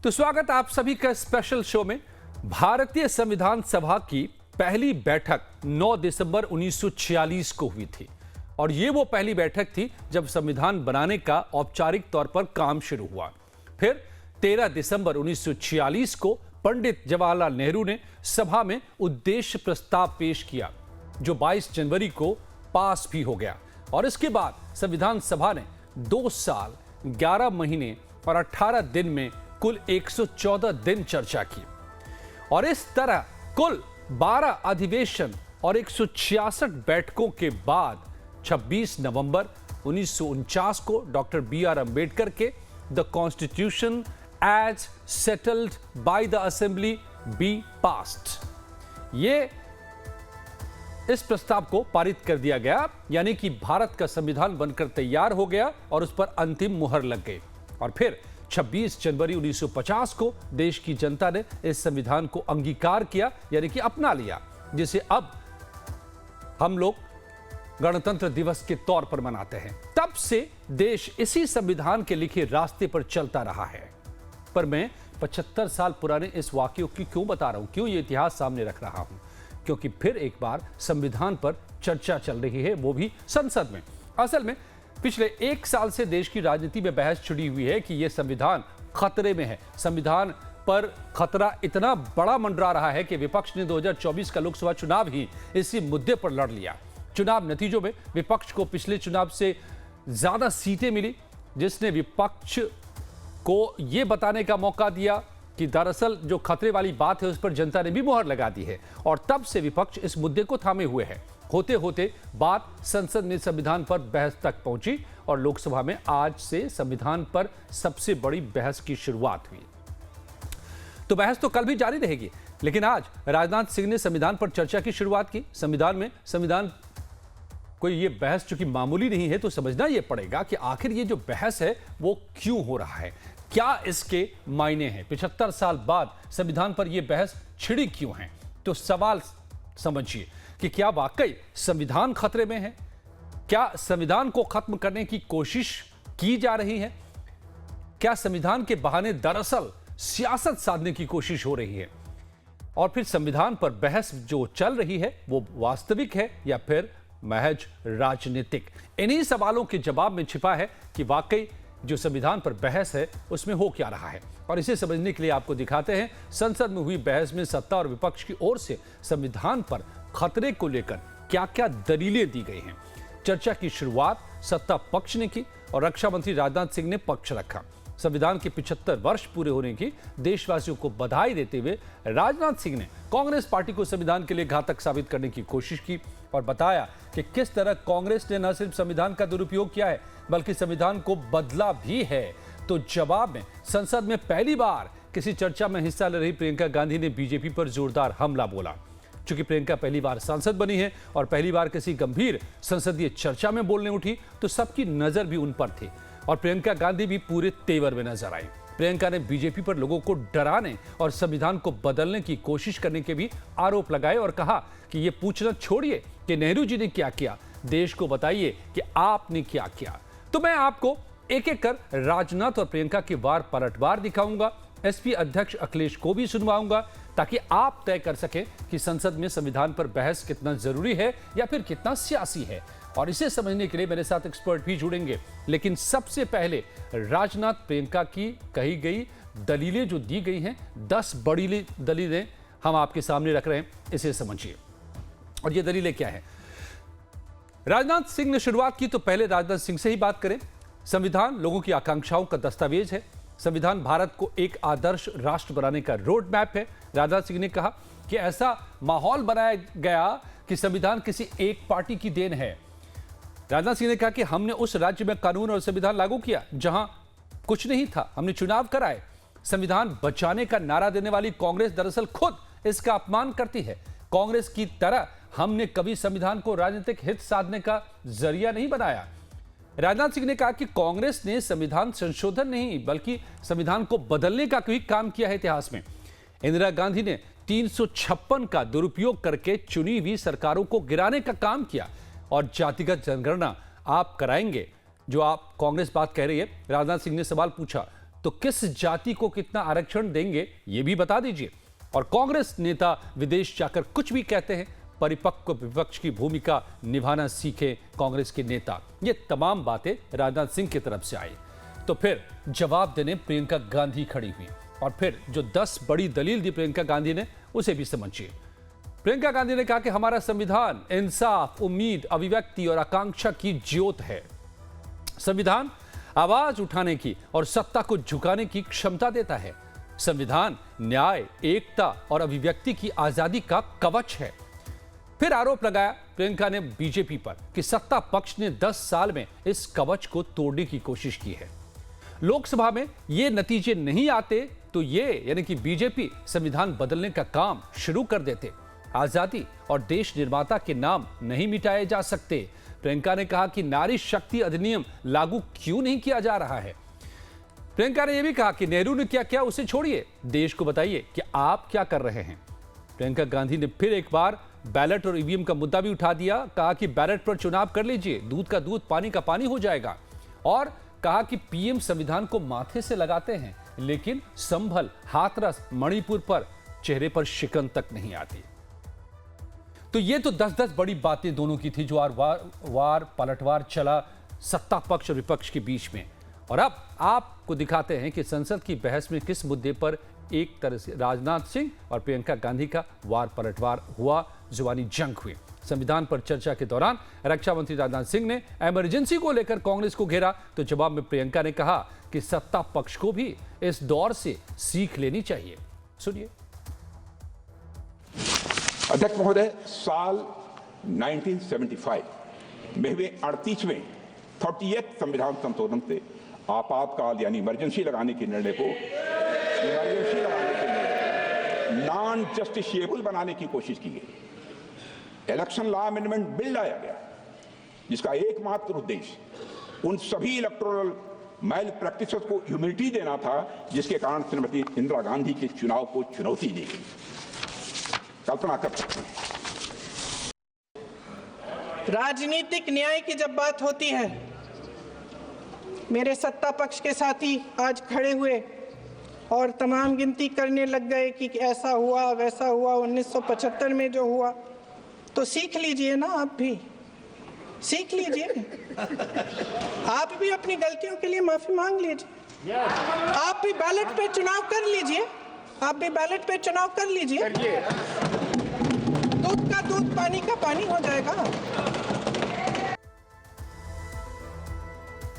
तो स्वागत आप सभी का स्पेशल शो में। भारतीय संविधान सभा की पहली बैठक 9 दिसंबर 1946 को हुई थी और ये वो पहली बैठक थी जब संविधान बनाने का औपचारिक तौर पर काम शुरू हुआ। फिर 13 दिसंबर 1946 को पंडित जवाहरलाल नेहरू ने सभा में उद्देश्य प्रस्ताव पेश किया जो 22 जनवरी को पास भी हो गया और इसके बाद संविधान सभा ने 2 साल 11 महीने और 18 दिन में कुल 114 दिन चर्चा की और इस तरह कुल 12 अधिवेशन और 166 बैठकों के बाद 26 नवंबर 1949 को डॉक्टर बी.आर. अंबेडकर के the constitution as settled by the assembly be passed ये इस प्रस्ताव को पारित कर दिया गया, यानी कि भारत का संविधान बनकर तैयार हो गया और उस पर अंतिम मुहर लग गई। और फिर 26 जनवरी 1950 को देश की जनता ने इस संविधान को अंगीकार किया, यानी कि अपना लिया, जिसे अब हम लोग गणतंत्र दिवस के तौर पर मनाते हैं। तब से देश इसी संविधान के लिखे रास्ते पर चलता रहा है। पर मैं 75 साल पुराने इस वाक्य की क्यों बता रहा हूं, क्यों ये इतिहास सामने रख रहा हूं? क्योंकि फिर एक बार संविधान पर चर्चा चल रही है, वो भी संसद में। असल में पिछले 1 साल से देश की राजनीति में बहस छिड़ी हुई है कि यह संविधान खतरे में है। संविधान पर खतरा इतना बड़ा मंडरा रहा है कि विपक्ष ने 2024 का लोकसभा चुनाव ही इसी मुद्दे पर लड़ लिया। चुनाव नतीजों में विपक्ष को पिछले चुनाव से ज्यादा सीटें मिली, जिसने विपक्ष को यह बताने का मौका दिया कि दरअसल जो खतरे वाली बात है उस पर जनता ने भी मुहर लगा दी है और तब से विपक्ष इस मुद्दे को थामे हुए है। होते होते बात संसद में संविधान पर बहस तक पहुंची और लोकसभा में आज से संविधान पर सबसे बड़ी बहस की शुरुआत हुई। तो बहस तो कल भी जारी रहेगी, लेकिन आज राजनाथ सिंह ने संविधान पर चर्चा की शुरुआत की। संविधान कोई ये बहस चूंकि मामूली नहीं है, तो समझना यह पड़ेगा कि आखिर ये जो बहस है वो क्यों हो रहा है, क्या इसके मायने हैं। 75 साल बाद संविधान पर यह बहस छिड़ी क्यों है? तो सवाल समझिए कि क्या वाकई संविधान खतरे में है? क्या संविधान को खत्म करने की कोशिश की जा रही है? क्या संविधान के बहाने दरअसल सियासत साधने की कोशिश हो रही है? और फिर संविधान पर बहस जो चल रही है वो वास्तविक है या फिर महज राजनीतिक? इन्हीं सवालों के जवाब में छिपा है कि वाकई जो संविधान पर बहस है उसमें हो क्या रहा है। और इसे समझने के लिए आपको दिखाते हैं संसद में हुई बहस में सत्ता और विपक्ष की ओर से संविधान पर खतरे को लेकर क्या क्या दलीलें दी गई हैं। चर्चा की शुरुआत सत्ता पक्ष ने की और रक्षा मंत्री राजनाथ सिंह ने पक्ष रखा। संविधान के 75 वर्ष पूरे होने की देशवासियों को बधाई देते हुए राजनाथ सिंह ने कांग्रेस पार्टी को संविधान के लिए घातक साबित करने की कोशिश की और बताया कि किस तरह कांग्रेस ने न सिर्फ संविधान का दुरुपयोग किया है बल्कि संविधान को बदला भी है। तो जवाब में संसद में पहली बार किसी चर्चा में हिस्सा ले रही प्रियंका गांधी ने बीजेपी पर जोरदार हमला बोला। चूंकि प्रियंका पहली बार सांसद बनी है और पहली बार किसी गंभीर संसदीय चर्चा में बोलने उठी, तो सबकी नजर भी उन पर थी और प्रियंका गांधी भी पूरे तेवर में नजर आई। प्रियंका ने बीजेपी पर लोगों को डराने और संविधान को बदलने की कोशिश करने के भी आरोप लगाए और कहा कि यह पूछना छोड़िए कि नेहरू जी ने क्या किया, देश को बताइए कि आपने क्या किया। तो मैं आपको एक एक कर राजनाथ और प्रियंका की वार पलटवार दिखाऊंगा, एसपी अध्यक्ष अखिलेश को भी सुनवाऊंगा, ताकि आप तय कर सकें कि संसद में संविधान पर बहस कितना जरूरी है या फिर कितना सियासी है। और इसे समझने के लिए मेरे साथ एक्सपर्ट भी जुड़ेंगे, लेकिन सबसे पहले राजनाथ प्रियंका की कही गई दलीलें जो दी गई हैं, 10 बड़ी दलीलें हम आपके सामने रख रहे हैं, इसे समझिए। और ये दलीलें क्या है? राजनाथ सिंह ने शुरुआत की, तो पहले राजनाथ सिंह से ही बात करें। संविधान लोगों की आकांक्षाओं का दस्तावेज है। संविधान भारत को एक आदर्श राष्ट्र बनाने का रोड मैप है। राजनाथ सिंह ने कहा कि ऐसा माहौल बनाया गया कि संविधान किसी एक पार्टी की देन है। राजनाथ सिंह ने कहा कि हमने उस राज्य में कानून और संविधान लागू किया जहां कुछ नहीं था, हमने चुनाव कराए। संविधान बचाने का नारा देने वाली कांग्रेस दरअसल खुद इसका अपमान करती है। कांग्रेस की तरह हमने कभी संविधान को राजनीतिक हित साधने का जरिया नहीं बनाया। राजनाथ सिंह ने कहा कि कांग्रेस ने संविधान संशोधन नहीं बल्कि संविधान को बदलने का कोई काम किया है इतिहास में। इंदिरा गांधी ने 356 का दुरुपयोग करके चुनी हुई सरकारों को गिराने का काम किया और जातिगत जनगणना आप कराएंगे, जो आप कांग्रेस बात कह रही है। राजनाथ सिंह ने सवाल पूछा तो किस जाति को कितना आरक्षण देंगे ये भी बता दीजिए। और कांग्रेस नेता विदेश जाकर कुछ भी कहते हैं, परिपक्व विपक्ष की भूमिका निभाना सीखे कांग्रेस के नेता। ये तमाम बातें राजनाथ सिंह की तरफ से आई। तो फिर जवाब देने प्रियंका गांधी खड़ी हुई और फिर जो 10 बड़ी दलील दी प्रियंका गांधी ने उसे भी समझिए। प्रियंका गांधी ने कहा कि हमारा संविधान इंसाफ, उम्मीद, अभिव्यक्ति और आकांक्षा की ज्योत है। संविधान आवाज उठाने की और सत्ता को झुकाने की क्षमता देता है। संविधान न्याय, एकता और अभिव्यक्ति की आजादी का कवच है। फिर आरोप लगाया प्रियंका ने बीजेपी पर कि सत्ता पक्ष ने 10 साल में इस कवच को तोड़ने की कोशिश की है। लोकसभा में ये नतीजे नहीं आते तो ये यानी कि बीजेपी संविधान बदलने का काम शुरू कर देते। आजादी और देश निर्माता के नाम नहीं मिटाए जा सकते। प्रियंका ने कहा कि नारी शक्ति अधिनियम लागू क्यों नहीं किया जा रहा है। प्रियंका ने यह भी कहा कि नेहरू ने क्या किया उसे छोड़िए, देश को बताइए कि आप क्या कर रहे हैं। प्रियंका गांधी ने फिर एक बार बैलेट और ईवीएम का मुद्दा भी उठा दिया। कहा कि बैलेट पर चुनाव कर लीजिए, दूध का दूध, पानी का पानी हो जाएगा। और कहा कि पीएम संविधान को माथे से लगाते हैं लेकिन संभल, हाथरस, मणिपुर पर चेहरे पर शिकन तक नहीं आती। तो ये तो 10-10 बड़ी बातें दोनों की थी जो वार पलटवार चला सत्ता पक्ष और विपक्ष के बीच में। और अब आपको दिखाते हैं कि संसद की बहस में किस मुद्दे पर एक तरह से राजनाथ सिंह और प्रियंका गांधी का वार पलटवार हुआ, जुबानी जंग हुई। संविधान पर चर्चा के दौरान रक्षा मंत्री राजनाथ सिंह ने इमरजेंसी को लेकर कांग्रेस को घेरा तो जवाब में प्रियंका ने कहा कि सत्ता पक्ष को भी इस दौर से सीख लेनी चाहिए। सुनिए। अध्यक्ष महोदय, साल 1975 में हुए 38वें 30th संविधान संशोधन से आपातकाल यानी इमरजेंसी लगाने के निर्णय को नॉन जस्टिशिएबल बनाने की कोशिश की गई। इलेक्शन लॉ अमेंडमेंट बिल लाया गया जिसका एकमात्र उद्देश्य उन सभी इलेक्टोरल मैल प्रैक्टिसेस को ह्यूमिलिटी देना था जिसके कारण श्रीमती इंदिरा गांधी के चुनाव को चुनौती दी गई। कल्पना कर सकते हैं। राजनीतिक न्याय की जब बात होती है, मेरे सत्ता पक्ष के साथी आज खड़े हुए और तमाम गिनती करने लग गए कि ऐसा हुआ वैसा हुआ 1975 में जो हुआ, तो सीख लीजिए ना, आप भी सीख लीजिए। आप भी अपनी गलतियों के लिए माफी मांग लीजिए। आप भी बैलेट पे चुनाव कर लीजिए। आप भी बैलेट पे चुनाव कर लीजिए। दूध का दूध, पानी का पानी हो जाएगा।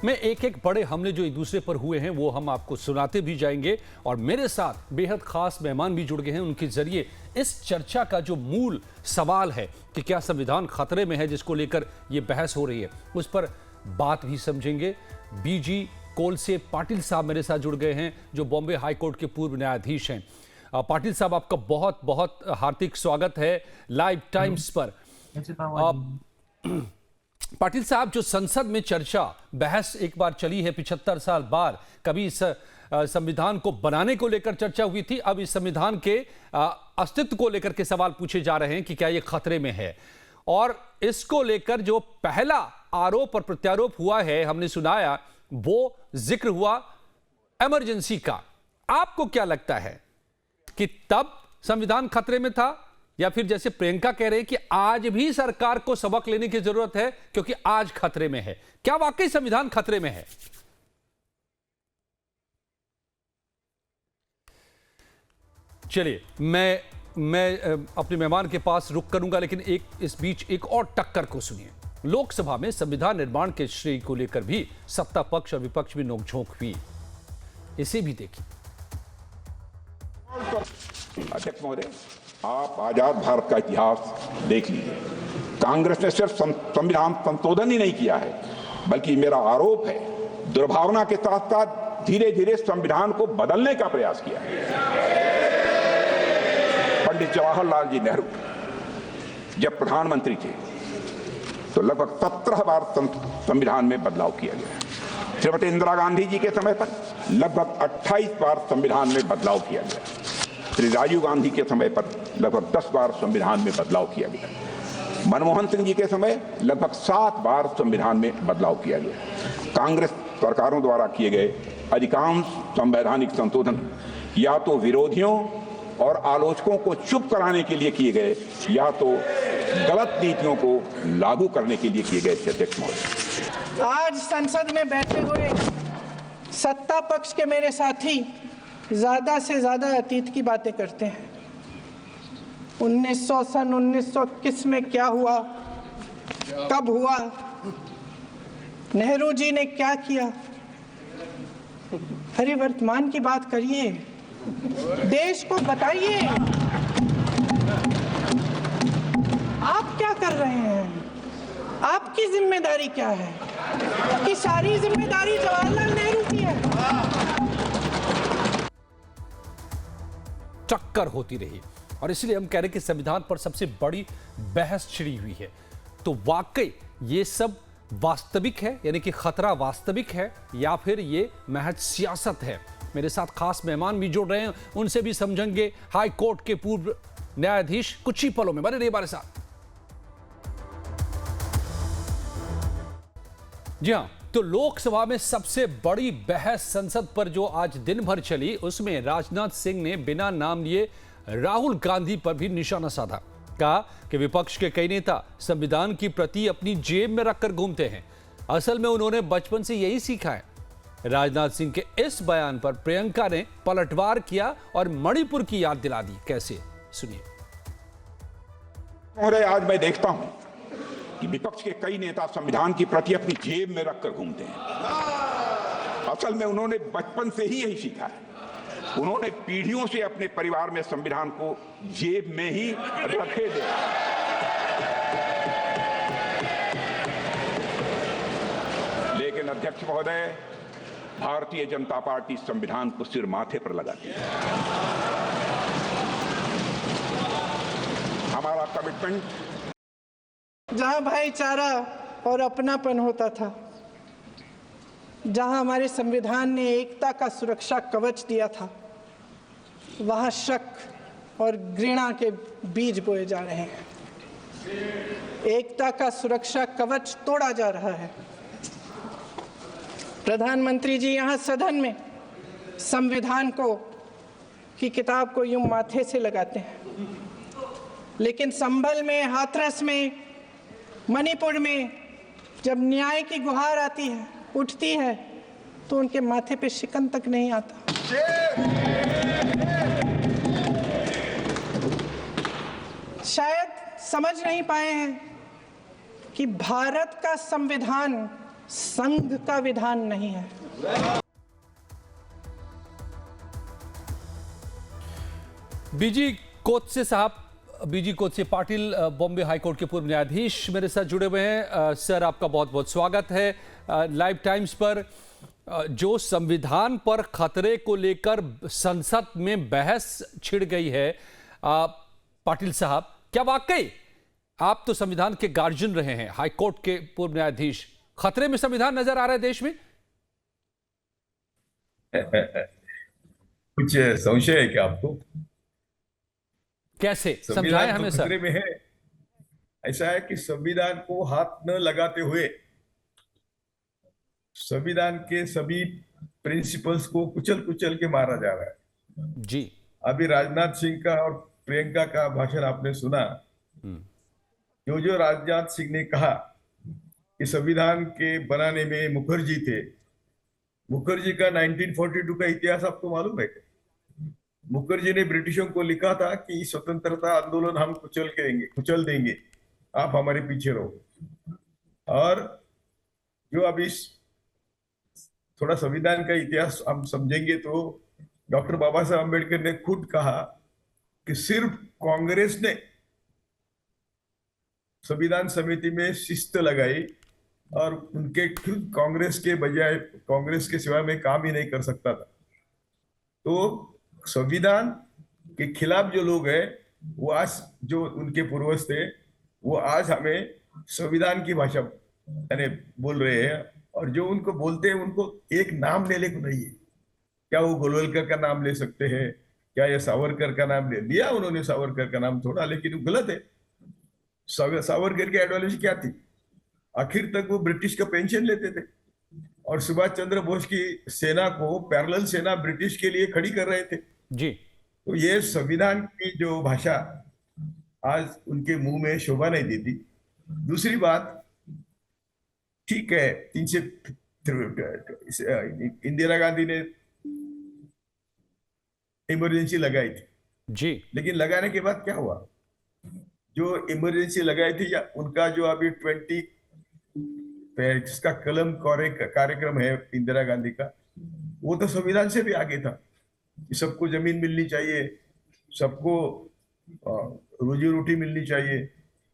में एक बड़े हमले जो एक दूसरे पर हुए हैं वो हम आपको सुनाते भी जाएंगे और मेरे साथ बेहद खास मेहमान भी जुड़ गए हैं। उनके जरिए इस चर्चा का जो मूल सवाल है कि क्या संविधान खतरे में है, जिसको लेकर ये बहस हो रही है, उस पर बात भी समझेंगे। बीजी कोलसे पाटिल साहब मेरे साथ जुड़ गए हैं जो बॉम्बे हाईकोर्ट के पूर्व न्यायाधीश हैं। पाटिल साहब, आपका बहुत बहुत हार्दिक स्वागत है लाइव टाइम्स पर। पाटिल साहब, जो संसद में चर्चा बहस एक बार चली है 75 साल बाद, कभी इस संविधान को बनाने को लेकर चर्चा हुई थी, अब इस संविधान के अस्तित्व को लेकर के सवाल पूछे जा रहे हैं कि क्या ये खतरे में है। और इसको लेकर जो पहला आरोप और प्रत्यारोप हुआ है, हमने सुनाया, वो जिक्र हुआ इमरजेंसी का। आपको क्या लगता है कि तब संविधान खतरे में था या फिर जैसे प्रियंका कह रहे हैं कि आज भी सरकार को सबक लेने की जरूरत है क्योंकि आज खतरे में है? क्या वाकई संविधान खतरे में है? चलिए, मैं अपने मेहमान के पास रुक करूंगा, लेकिन इस बीच एक और टक्कर को सुनिए। लोकसभा में संविधान निर्माण के श्रेय को लेकर भी सत्ता पक्ष और विपक्ष में नोकझोंक हुई। इसे भी देखिए। अध्यक्ष महोदय, आप आजाद भारत का इतिहास देख लीजिए। कांग्रेस ने सिर्फ संविधान संशोधन ही नहीं किया है, बल्कि मेरा आरोप है दुर्भावना के साथ साथ धीरे धीरे संविधान को बदलने का प्रयास किया है। पंडित जवाहरलाल जी नेहरू जब प्रधानमंत्री थे तो लगभग 17 बार संविधान में बदलाव किया गया। श्रीमती इंदिरा गांधी जी के समय पर लगभग 28 बार संविधान में बदलाव किया गया। श्री राजीव गांधी के समय पर लगभग 10 बार संविधान में बदलाव किया गया। मनमोहन सिंह जी के समय लगभग 7 बार संविधान में बदलाव किया गया। कांग्रेस सरकारों द्वारा किए गए अधिकांश संवैधानिक संशोधन या तो विरोधियों और आलोचकों को चुप कराने के लिए किए गए या तो गलत नीतियों को लागू करने के लिए किए गए थे। अध्यक्ष महोदय, आज संसद में बैठे हुए सत्ता पक्ष के मेरे साथी ज्यादा से ज्यादा अतीत की बातें करते हैं। 1921 में क्या हुआ, कब हुआ, नेहरू जी ने क्या किया। अरे वर्तमान की बात करिए, देश को बताइए आप क्या कर रहे हैं, आपकी जिम्मेदारी क्या है। कि सारी जिम्मेदारी जवाहरलाल नेहरू की है। टक्कर होती रही और इसलिए हम कह रहे हैं कि संविधान पर सबसे बड़ी बहस छिड़ी हुई है। तो वाकई ये सब वास्तविक है, यानी कि खतरा वास्तविक है, या फिर ये महज सियासत है। मेरे साथ खास मेहमान भी जुड़ रहे हैं, उनसे भी समझेंगे। हाई कोर्ट के पूर्व न्यायाधीश कुछ ही पलों में बने रहिए हमारे साथ। जी हां, तो लोकसभा में सबसे बड़ी बहस संसद पर जो आज दिन भर चली, उसमें राजनाथ सिंह ने बिना नाम लिए राहुल गांधी पर भी निशाना साधा। कहा कि विपक्ष के कई नेता संविधान की प्रति अपनी जेब में रखकर घूमते हैं। असल में उन्होंने बचपन से यही सीखा है। राजनाथ सिंह के इस बयान पर प्रियंका ने पलटवार किया और मणिपुर की याद दिला दी। कैसे, सुनिए। महोदय, आज मैं देखता हूं कि विपक्ष के कई नेता संविधान की प्रति अपनी जेब में रखकर घूमते हैं। असल में उन्होंने बचपन से ही यही सीखा है। उन्होंने पीढ़ियों से अपने परिवार में संविधान को जेब में ही रखे थे। लेकिन अध्यक्ष महोदय, भारतीय जनता पार्टी संविधान को सिर माथे पर लगाती है। हमारा कमिटमेंट जहां भाईचारा और अपनापन होता था, जहां हमारे संविधान ने एकता का सुरक्षा कवच दिया था, वहां शक और घृणा के बीज बोए जा रहे हैं। एकता का सुरक्षा कवच तोड़ा जा रहा है। प्रधानमंत्री जी यहां सदन में संविधान की किताब को यूं माथे से लगाते हैं, लेकिन संभल में, हाथरस में, मणिपुर में जब न्याय की गुहार आती है, उठती है, तो उनके माथे पे शिकन तक नहीं आता। शायद समझ नहीं पाए हैं कि भारत का संविधान संघ का विधान नहीं है। बीजी कोत्से पाटिल, बॉम्बे हाईकोर्ट के पूर्व न्यायाधीश मेरे साथ जुड़े हुए हैं। सर, आपका बहुत बहुत स्वागत है लाइव टाइम्स पर। जो संविधान पर खतरे को लेकर संसद में बहस छिड़ गई है, पाटिल साहब, क्या वाकई आप तो संविधान के गार्जियन रहे हैं, हाईकोर्ट के पूर्व न्यायाधीश, खतरे में संविधान नजर आ रहा है देश में? कुछ संशय है क्या आपको? कैसे समझाएं हमें सर? खतरे में है। ऐसा है कि संविधान को हाथ न लगाते हुए संविधान के सभी प्रिंसिपल्स को कुचल कुचल के मारा जा रहा है। जी, अभी राजनाथ सिंह का और प्रियंका का भाषण आपने सुना। जो राजनाथ सिंह ने कहा कि संविधान के बनाने में मुखर्जी थे। मुखर्जी का 1942 का इतिहास आपको मालूम है क्या? मुखर्जी ने ब्रिटिशों को लिखा था कि स्वतंत्रता आंदोलन हम कुचल देंगे, आप हमारे पीछे रहो। और जो अभी थोड़ा संविधान का इतिहास हम समझेंगे तो डॉक्टर बाबा साहब अम्बेडकर ने खुद कहा कि सिर्फ कांग्रेस ने संविधान समिति में शिस्त लगाई और उनके खुद कांग्रेस के बजाय कांग्रेस के सिवा में काम ही नहीं कर सकता था। तो संविधान के खिलाफ जो लोग हैं, वो आज जो उनके पूर्वज थे, वो आज हमें संविधान की भाषा यानी बोल रहे हैं। और जो उनको बोलते हैं उनको एक नाम लेने को नहीं है। क्या वो गोलवलकर का नाम ले सकते हैं? क्या ये सावरकर का नाम ले लिया उन्होंने? सावरकर का नाम थोड़ा, लेकिन वो गलत है। सावरकर की आइडियोलॉजी क्या थी? आखिर तक वो ब्रिटिश का पेंशन लेते थे और सुभाष चंद्र बोस की सेना को पैरेलल सेना ब्रिटिश के लिए खड़ी कर रहे थे। जी। तो ये संविधान की जो भाषा आज उनके मुंह में शोभा नहीं देती। दूसरी बात, ठीक है, इंदिरा गांधी ने इमरजेंसी लगाई थी, जी। लेकिन लगाने के बाद क्या हुआ? जो इमरजेंसी लगाई थी या उनका जो अभी 20 जिसका कलम कार्यक्रम है इंदिरा गांधी का, वो तो संविधान से भी आगे था कि सबको जमीन मिलनी चाहिए, सबको रोजी रोटी मिलनी चाहिए,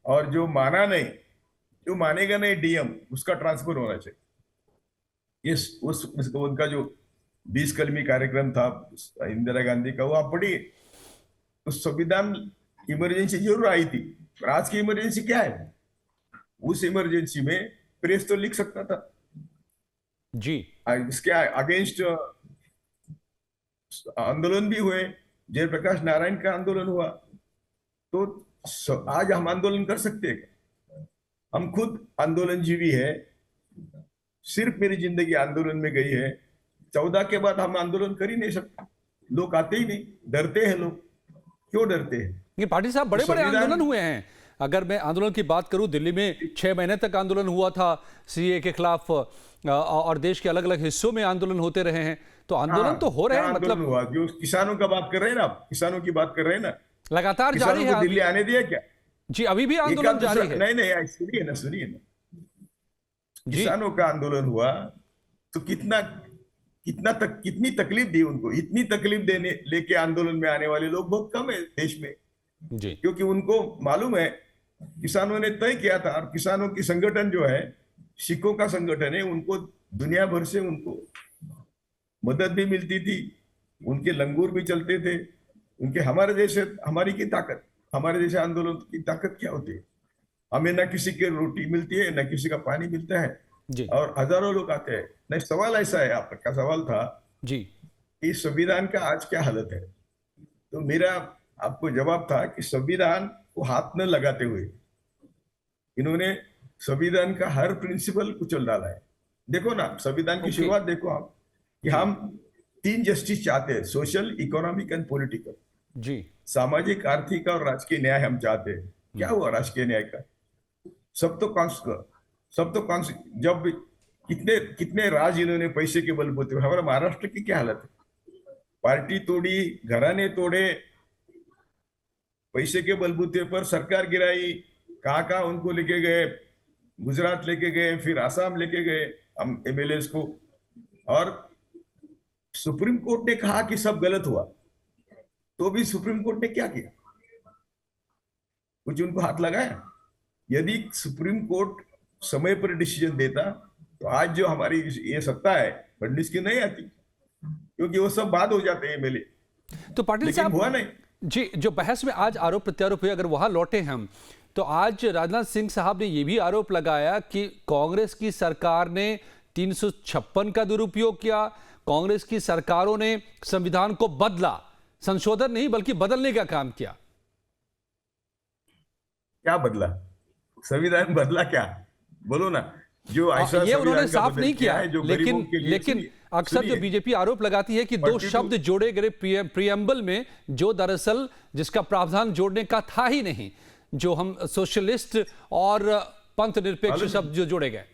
और जो मानेगा नहीं डीएम, उसका ट्रांसफर होना चाहिए। उनका जो 20 कलमी कार्यक्रम था इंदिरा गांधी का, वो आप पढ़िए। तो संविधान इमरजेंसी जरूर आई थी, पर आज की इमरजेंसी क्या है? उस इमरजेंसी में प्रेस तो लिख सकता था जी। इसके अगेंस्ट आंदोलन भी हुए, जयप्रकाश नारायण का आंदोलन हुआ। तो आज हम आंदोलन कर सकते हैं? हम खुद आंदोलनजीवी है, सिर्फ मेरी जिंदगी आंदोलन में गई है। 14 के बाद हम आंदोलन कर ही नहीं सकते, लोग आते ही नहीं, डरते हैं लोग। क्यों डरते हैं? ये पाटिल साहब, बड़े बड़े आंदोलन हुए हैं। अगर मैं आंदोलन की बात करूं, दिल्ली में 6 महीने तक आंदोलन हुआ था सीए के खिलाफ, और देश के अलग अलग हिस्सों में आंदोलन होते रहे हैं। तो आंदोलन तो हो रहे हैं, मतलब हुआ। जो किसानों का बात कर रहे हैं ना, आप किसानों की बात कर रहे हैं ना, लगातार जारी है। दिल्ली आने दिया क्या? जी, अभी भी आंदोलन जारी है। नहीं, सुनिए ना। किसानों का आंदोलन हुआ तो कितनी तकलीफ दी उनको। इतनी तकलीफ देने लेके आंदोलन में आने वाले लोग बहुत कम है देश में जी। क्योंकि उनको मालूम है, किसानों ने तय किया था। और किसानों की संगठन जो है, सिखों का संगठन है, उनको दुनिया भर से उनको मदद भी मिलती थी, उनके लंगूर भी चलते थे, उनके हमारी की ताकत, हमारे जैसे आंदोलन की ताकत क्या होती है? हमें ना किसी की रोटी मिलती है, ना किसी का पानी मिलता है जी। और हजारों लोग आते हैं। नहीं, सवाल ऐसा है, आपका सवाल था जी कि संविधान का आज क्या हालत है। तो मेरा आपको जवाब था कि संविधान को हाथ न लगाते हुए इन्होंने संविधान का हर प्रिंसिपल कुचल डाला है। देखो ना, संविधान की शुरुआत देखो आप, कि हम 3 जस्टिस चाहते हैं, सोशल, इकोनॉमिक एंड पॉलिटिकल। जी। सामाजिक, आर्थिक और राजकीय न्याय हम चाहते हैं। क्या हुआ राजकीय न्याय का? सब तो जब कितने राज इन्होंने पैसे के बलबूते। हमारा महाराष्ट्र की क्या हालत है? पार्टी तोड़ी, घराने तोड़े, पैसे के बलबूते पर सरकार गिराई, कहाँ उनको लेके गए, गुजरात लेके गए, फिर आसाम लेके गए हम एमएलएस को। और सुप्रीम कोर्ट ने कहा कि सब गलत हुआ, तो भी सुप्रीम कोर्ट ने क्या किया? कुछ उनको हाथ लगाया? यदि सुप्रीम कोर्ट समय पर डिसीजन देता तो आज जो हमारी ये सत्ता है फडणवीस की नहीं आती, क्योंकि वो सब बात हो जाते हैं एमएलए। तो पाटिल साहब, हुआ नहीं। जी, जो बहस में आज आरोप प्रत्यारोप हुए, अगर वहां लौटे हम, तो आज राजनाथ सिंह साहब ने यह भी आरोप लगाया कि कांग्रेस की सरकार ने 356 का दुरुपयोग किया, कांग्रेस की सरकारों ने संविधान को बदला, संशोधन नहीं बल्कि बदलने का काम किया। क्या बदला? संविधान बदला क्या? बोलो ना। जो ऐसा ये उन्होंने साफ नहीं किया है, जो लेकिन अक्सर जो बीजेपी आरोप लगाती है कि 2 शब्द जोड़े गए प्रियम्बल में, जो दरअसल जिसका प्रावधान जोड़ने का था ही नहीं, जो हम सोशलिस्ट और पंथ निरपेक्ष शब्द जो जोड़े गए।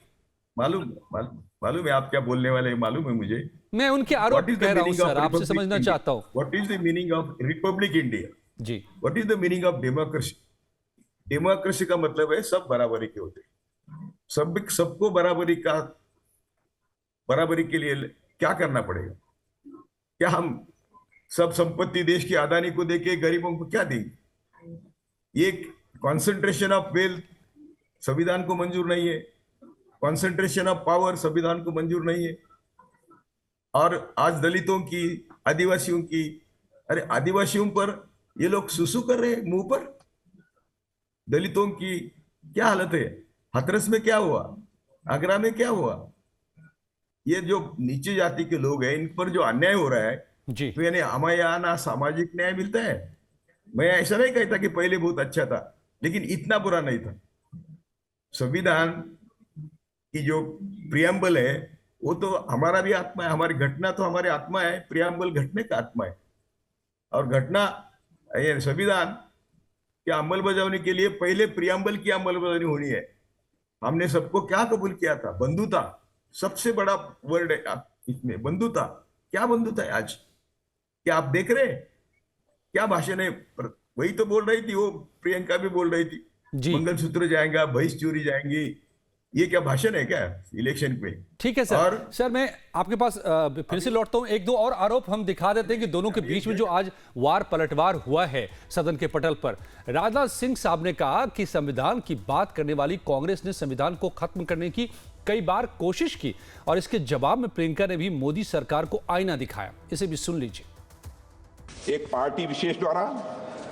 मालूम है आप क्या बोलने वाले, मालूम है मुझे। मैं उनके आरोप कह रहा हूं सर, आपसे समझना चाहता हूं। What is the meaning of republic India? जी। What is the meaning of democracy? Democracy का मतलब है सब बराबरी के होते हैं। सबको बराबरी के लिए क्या करना पड़ेगा? क्या हम सब संपत्ति देश की अदानी को देके गरीबों को क्या देंगे? ये कॉन्सेंट्रेशन ऑफ वेल्थ संविधान को मंजूर नहीं है, कॉन्सेंट्रेशन ऑफ पावर संविधान को मंजूर नहीं है। और आज दलितों की, आदिवासियों की, अरे आदिवासियों पर ये लोग सुसु कर रहे हैं मुंह पर। दलितों की क्या हालत है? हाथरस में क्या हुआ? आगरा में क्या हुआ? ये जो नीचे जाति के लोग हैं, इन पर जो अन्याय हो रहा है, तो यानी हमारे यहाँ ना सामाजिक न्याय मिलता है। मैं ऐसा नहीं कहता कि पहले बहुत अच्छा था, लेकिन इतना बुरा नहीं था। संविधान की जो प्रियम्बल है वो तो हमारा भी आत्मा है, हमारी घटना तो हमारी आत्मा है, प्रियम्बल घटने का आत्मा है। और घटना, ये संविधान की अंमलबजावनी के लिए पहले प्रियम्बल की अंमलबजावनी होनी है। हमने सबको क्या कबूल किया था? बंधुता, सबसे बड़ा वर्ड है इसमें, बंधुता। क्या बंधुता है आज? क्या आप देख रहे हैं क्या भाषण है? वही तो बोल रही थी वो, प्रियंका भी बोल रही थी, जी मंगलसूत्र जाएगा, भैंस चोरी जाएंगी। ये क्या भाषण है क्या इलेक्शन पे? ठीक है सर। और सर मैं आपके पास फिर से लौटता हूं। एक दो और आरोप हम दिखा देते हैं कि दोनों के बीच में जो आज वार पलटवार हुआ है सदन के पटल पर। राजनाथ सिंह साहब ने कहा कि संविधान की बात करने वाली कांग्रेस ने संविधान को खत्म करने की कई बार कोशिश की, और इसके जवाब में प्रियंका ने भी मोदी सरकार को आईना दिखाया। इसे भी सुन लीजिए। एक पार्टी विशेष द्वारा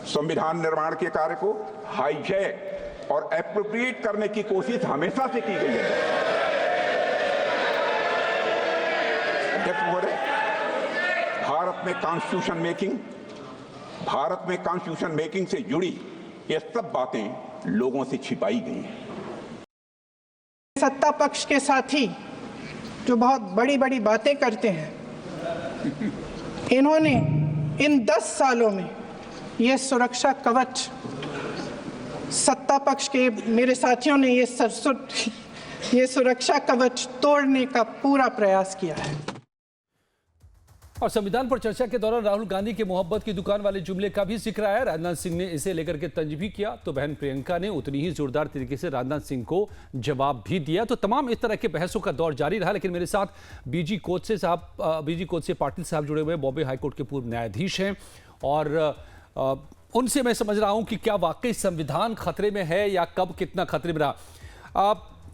संविधान निर्माण के कार्य को हाईजैक और एप्रोप्रिएट करने की कोशिश हमेशा से की गई है। अध्यक्ष महोदय, भारत में कॉन्स्टिट्यूशन मेकिंग से जुड़ी ये सब बातें लोगों से छिपाई गई हैं। सत्ता पक्ष के साथी जो बहुत बड़ी बड़ी बातें करते हैं, इन्होंने इन 10 सालों में ये सुरक्षा कवच, सत्ता पक्ष के मेरे साथियों ने ये सुरक्षा कवच तोड़ने का पूरा प्रयास किया है। और संविधान पर चर्चा के दौरान राहुल गांधी के मोहब्बत की दुकान वाले जुमले का भी जिक्र आया। राजनाथ सिंह ने इसे लेकर के तंज भी किया, तो बहन प्रियंका ने उतनी ही जोरदार तरीके से राजनाथ सिंह को जवाब भी दिया। तो तमाम इस तरह के बहसों का दौर जारी रहा। लेकिन मेरे साथ बीजी कोच से पाटिल साहब जुड़े हुए, बॉम्बे हाईकोर्ट के पूर्व न्यायाधीश हैं, और उनसे मैं समझ रहा हूं कि क्या वाकई संविधान खतरे में है या कब कितना खतरे में रहा।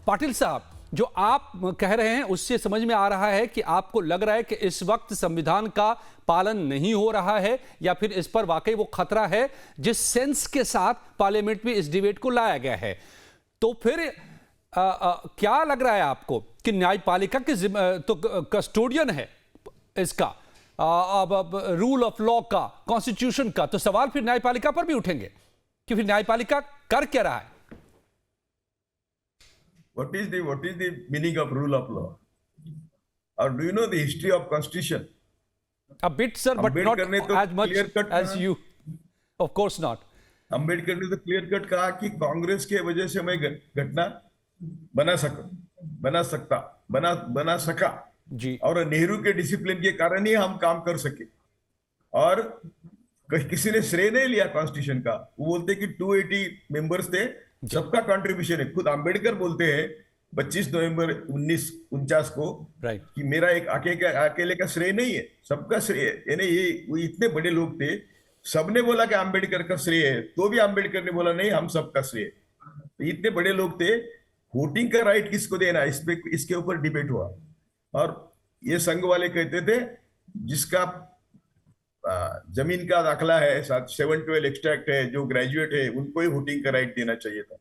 पाटिल साहब, जो आप कह रहे हैं उससे समझ में आ रहा है कि आपको लग रहा है कि इस वक्त संविधान का पालन नहीं हो रहा है, या फिर इस पर वाकई वो खतरा है जिस सेंस के साथ पार्लियामेंट में इस डिबेट को लाया गया है। तो फिर क्या लग रहा है आपको कि न्यायपालिका के तो कस्टोडियन है इसका, रूल ऑफ लॉ का, कॉन्स्टिट्यूशन का, तो सवाल फिर न्यायपालिका पर भी उठेंगे कि फिर न्यायपालिका कर क्या रहा है? What is the meaning of rule of law? Or do you know the history of constitution? A bit, sir, but not as much as you. Of course not. Ambedkar ने तो क्लियर कट कहा कि कांग्रेस के वजह से मैं घटना बना सका जी, और नेहरू के डिसिप्लिन के कारण ही हम काम कर सके। और किसी ने श्रेय नहीं लिया कॉन्स्टिट्यूशन का। वो बोलते कि 280 मेंबर्स थे, सबका कंट्रीब्यूशन है। खुद अंबेडकर बोलते हैं 25 नवंबर 1949 को कि मेरा एक अकेले का श्रेय नहीं है, सबका श्रेय है। यानी ये इतने बड़े लोग थे, सबने बोला कि अंबेडकर का श्रेय है, तो भी अंबेडकर ने बोला नहीं, हम सबका श्रेय। तो इतने बड़े लोग थे। वोटिंग का राइट किसको देना, इसके ऊपर डिबेट हुआ। और ये संघ वाले कहते थे जिसका जमीन का दाखला है, 712 एक्सट्रैक्ट है, जो ग्रेजुएट है, उनको ही वोटिंग का राइट देना चाहिए था।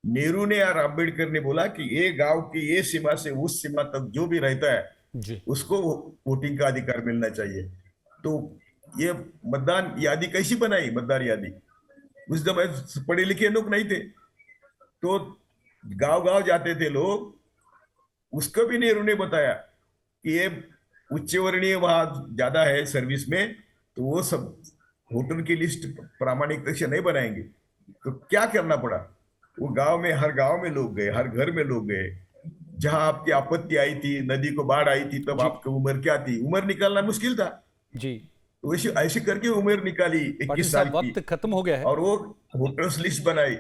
नेहरू ने और अंबेडकर ने बोला कि ये गांव की ये सीमा से उस सीमा तक जो भी रहता है उसको वोटिंग का अधिकार मिलना चाहिए। तो ये मतदान यादी कैसी बनाई? मतदार यादी उस समय पढ़े लिखे लोग नहीं थे, तो गांव जाते थे लोग। उसको भी नेहरू ने बताया कि ये उच्च वर्णीय वहां ज्यादा है सर्विस में, तो वो सब वोटर की लिस्ट प्रामाणिकता से नहीं बनाएंगे। तो क्या करना पड़ा? वो हर गांव में लोग गए, हर घर में लोग गए। जहां आपकी आपत्ति आई थी, नदी को बाढ़ आई थी, तब आपकी उम्र क्या थी? उम्र निकालना मुश्किल था जी। तो ऐसे करके उम्र निकाली 21 साल की, वक्त खत्म हो गया है, और वो वोटर्स लिस्ट बनाई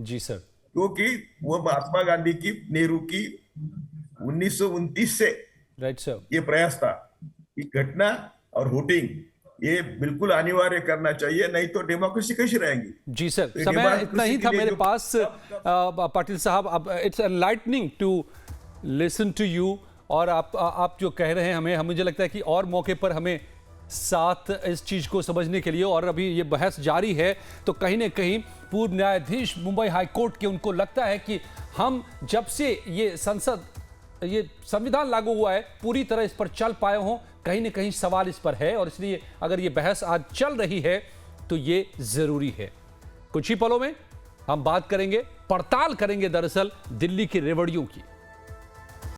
जी सर। क्योंकि वो महात्मा गांधी की, नेहरू की 1929 से राइट सर ये प्रयास था कि घटना और वोटिंग ये बिल्कुल अनिवार्य करना चाहिए, नहीं तो डेमोक्रेसी कैसी रहेंगी। जी सर, समय इतना ही था मेरे पास पाटिल साहब। अब it's enlightening to listen to you, और आप जो कह रहे हैं हमें मुझे लगता है कि और मौके पर हमें साथ इस चीज को समझने के लिए, और अभी ये बहस जारी है, तो कहीं ना कहीं पूर्व न्यायाधीश मुंबई हाईकोर्ट के, उनको लगता है कि हम जब से ये संविधान लागू हुआ है पूरी तरह इस पर चल पाए हों, कहीं ना कहीं सवाल इस पर है। और इसलिए अगर ये बहस आज चल रही है तो ये जरूरी है। कुछ ही पलों में हम बात करेंगे, पड़ताल करेंगे दरअसल दिल्ली की रेवड़ियों की।